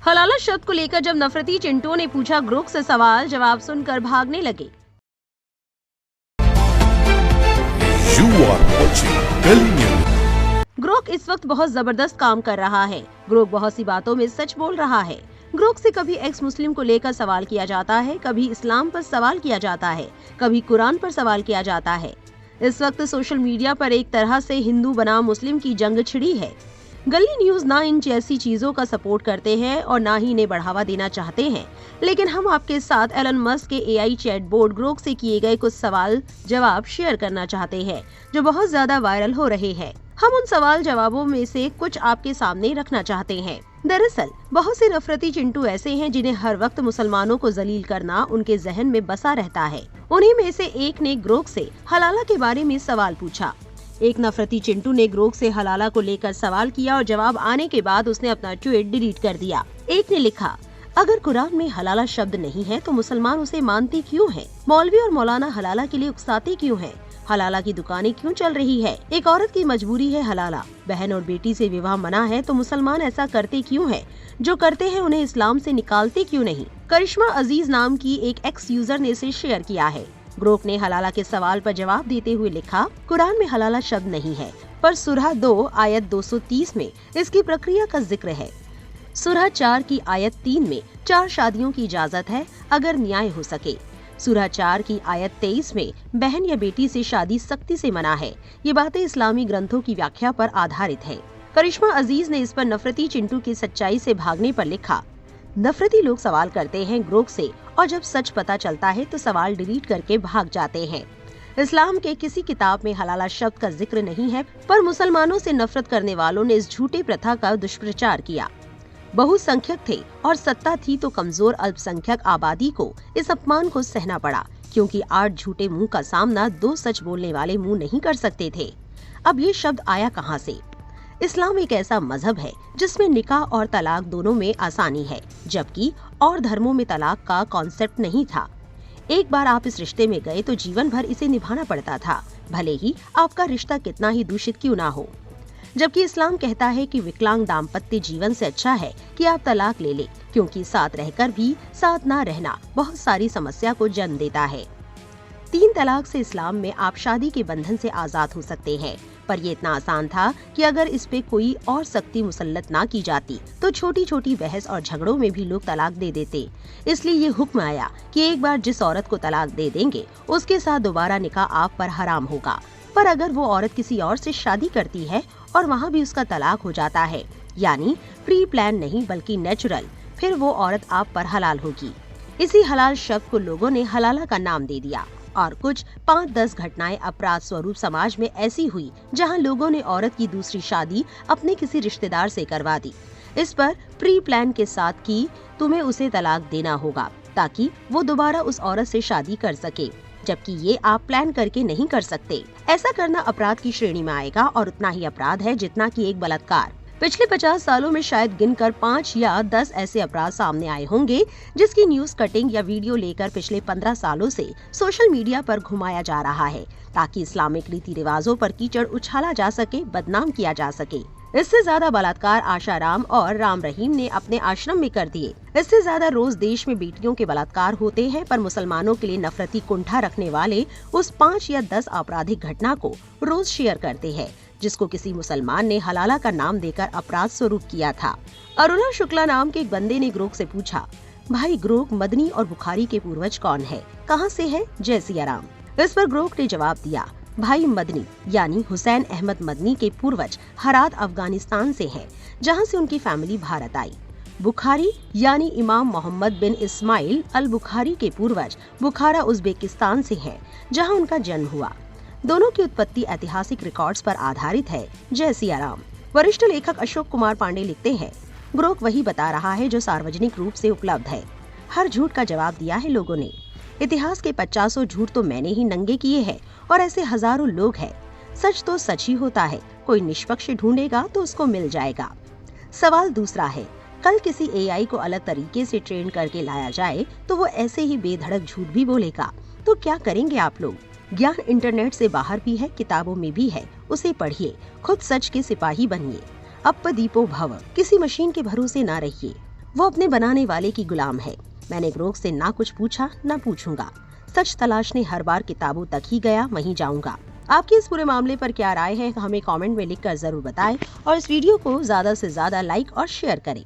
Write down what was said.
हलाला शब्द को लेकर जब नफरती चिंटू ने पूछा ग्रोक से सवाल, जवाब सुनकर भागने लगे। ग्रोक इस वक्त बहुत जबरदस्त काम कर रहा है। ग्रोक बहुत सी बातों में सच बोल रहा है। ग्रोक से कभी एक्स मुस्लिम को लेकर सवाल किया जाता है, कभी इस्लाम पर सवाल किया जाता है, कभी कुरान पर सवाल किया जाता है। इस वक्त सोशल मीडिया पर एक तरह से हिंदू बनाम मुस्लिम की जंग छिड़ी है। गली न्यूज ना इन जैसी चीजों का सपोर्ट करते हैं और ना ही इन्हें बढ़ावा देना चाहते हैं, लेकिन हम आपके साथ एलन मस्क के एआई चैटबॉट ग्रोक से किए गए कुछ सवाल जवाब शेयर करना चाहते हैं, जो बहुत ज्यादा वायरल हो रहे हैं। हम उन सवाल जवाबों में से कुछ आपके सामने रखना चाहते हैं। दरअसल बहुत से नफरती चिंटू ऐसे हैं जिन्हें हर वक्त मुसलमानों को जलील करना उनके जहन में बसा रहता है। उन्हीं में से एक ने ग्रोक से हलाला के बारे में सवाल पूछा। एक नफरती चिंटू ने ग्रोक से हलाला को लेकर सवाल किया और जवाब आने के बाद उसने अपना ट्वीट डिलीट कर दिया। एक ने लिखा, अगर कुरान में हलाला शब्द नहीं है तो मुसलमान उसे मानते क्यों हैं? मौलवी और मौलाना हलाला के लिए उकसाते क्यों हैं? हलाला की दुकानें क्यों चल रही है? एक औरत की मजबूरी है हलाला। बहन और बेटी से विवाह मना है तो मुसलमान ऐसा करते क्यों हैं? जो करते हैं उन्हें इस्लाम से निकालते क्यों नहीं? करिश्मा अजीज नाम की एक एक्स यूजर ने इसे शेयर किया है। ग्रोक ने हलाला के सवाल पर जवाब देते हुए लिखा, कुरान में हलाला शब्द नहीं है, पर सूरह 2 आयत 230 में इसकी प्रक्रिया का जिक्र है। सूरह 4 की आयत 3 में 4 शादियों की इजाजत है अगर न्याय हो सके। सूरह 4 की आयत 23 में बहन या बेटी से शादी सख्ती से मना है। ये बातें इस्लामी ग्रंथों की व्याख्या पर आधारित है। करिश्मा अजीज ने इस पर नफरती चिंटू की सच्चाई से भागने पर लिखा, नफरती लोग सवाल करते हैं ग्रोक से और जब सच पता चलता है तो सवाल डिलीट करके भाग जाते हैं। इस्लाम के किसी किताब में हलाला शब्द का जिक्र नहीं है, पर मुसलमानों से नफरत करने वालों ने इस झूठे प्रथा का दुष्प्रचार किया। बहुसंख्यक थे और सत्ता थी तो कमजोर अल्पसंख्यक आबादी को इस अपमान को सहना पड़ा, क्योंकि 8 झूठे मुंह का सामना 2 सच बोलने वाले मुंह नहीं कर सकते थे। अब ये शब्द आया कहाँ से? इस्लाम एक ऐसा मजहब है जिसमें निकाह और तलाक दोनों में आसानी है, जबकि और धर्मों में तलाक का कॉन्सेप्ट नहीं था। एक बार आप इस रिश्ते में गए तो जीवन भर इसे निभाना पड़ता था, भले ही आपका रिश्ता कितना ही दूषित क्यों ना हो। जबकि इस्लाम कहता है कि विकलांग दाम्पत्य जीवन से अच्छा है कि आप तलाक ले ले, क्योंकि साथ रहकर भी साथ ना रहना बहुत सारी समस्या को जन्म देता है। 3 तलाक से इस्लाम में आप शादी के बंधन से आजाद हो सकते हैं, पर ये इतना आसान था कि अगर इस पे कोई और सख्ती मुसल्लत ना की जाती तो छोटी छोटी बहस और झगड़ों में भी लोग तलाक दे देते। इसलिए ये हुक्म आया कि एक बार जिस औरत को तलाक दे देंगे उसके साथ दोबारा निकाह आप पर हराम होगा। पर अगर वो औरत किसी और से शादी करती है और वहाँ भी उसका तलाक हो जाता है, यानी प्री प्लान नहीं बल्कि नेचुरल, फिर वो औरत आप पर हलाल होगी। इसी हलाल शब्द को लोगों ने हलाला का नाम दे दिया और कुछ 5-10 घटनाएं अपराध स्वरूप समाज में ऐसी हुई जहां लोगों ने औरत की दूसरी शादी अपने किसी रिश्तेदार से करवा दी। इस पर प्री प्लान के साथ कि तुम्हें उसे तलाक देना होगा ताकि वो दोबारा उस औरत से शादी कर सके, जबकि ये आप प्लान करके नहीं कर सकते। ऐसा करना अपराध की श्रेणी में आएगा और उतना ही अपराध है जितना कि एक बलात्कार। पिछले 50 सालों में शायद गिनकर 5 या 10 ऐसे अपराध सामने आए होंगे जिसकी न्यूज कटिंग या वीडियो लेकर पिछले 15 सालों से सोशल मीडिया पर घुमाया जा रहा है, ताकि इस्लामिक रीति रिवाजों पर कीचड़ उछाला जा सके, बदनाम किया जा सके। इससे ज्यादा बलात्कार आशाराम और राम रहीम ने अपने आश्रम में कर दिए। इससे ज्यादा रोज देश में बेटियों के बलात्कार होते हैं, पर मुसलमानों के लिए नफरती कुंठा रखने वाले उस 5 या 10 आपराधिक घटना को रोज शेयर करते हैं जिसको किसी मुसलमान ने हलाला का नाम देकर अपराध स्वरूप किया था। अरुणा शुक्ला नाम के एक बंदे ने ग्रोक से पूछा, भाई ग्रोक, मदनी और बुखारी के पूर्वज कौन है, कहाँ से है? जय सिया राम। इस पर ग्रोक ने जवाब दिया, भाई मदनी यानी हुसैन अहमद मदनी के पूर्वज हरात अफगानिस्तान से हैं, जहां से उनकी फैमिली भारत आई। बुखारी यानी इमाम मोहम्मद बिन इस्माइल अल बुखारी के पूर्वज बुखारा उज्बेकिस्तान से हैं, जहां उनका जन्म हुआ। दोनों की उत्पत्ति ऐतिहासिक रिकॉर्ड्स पर आधारित है। जय सिया राम। वरिष्ठ लेखक अशोक कुमार पांडे लिखते हैं, ग्रोक वही बता रहा है जो सार्वजनिक रूप से उपलब्ध है। हर झूठ का जवाब दिया है लोगों ने। इतिहास के 50 झूठ तो मैंने ही नंगे किए हैं और ऐसे हजारों लोग हैं। सच तो सच ही होता है, कोई निष्पक्ष ढूंढेगा तो उसको मिल जाएगा। सवाल दूसरा है, कल किसी एआई को अलग तरीके से ट्रेन करके लाया जाए तो वो ऐसे ही बेधड़क झूठ भी बोलेगा, तो क्या करेंगे आप लोग? ज्ञान इंटरनेट से बाहर भी है, किताबों में भी है, उसे पढ़िए, खुद सच के सिपाही बनिए। अब दीपो भव, किसी मशीन के भरोसे ना रहिए। वो अपने बनाने वाले की गुलाम है। मैंने ग्रोक से ना कुछ पूछा ना पूछूंगा। सच तलाशने हर बार किताबों तक ही गया, वहीं जाऊंगा। आपकी इस पूरे मामले पर क्या राय है हमें कमेंट में लिखकर जरूर बताएं और इस वीडियो को ज्यादा से ज्यादा लाइक और शेयर करें।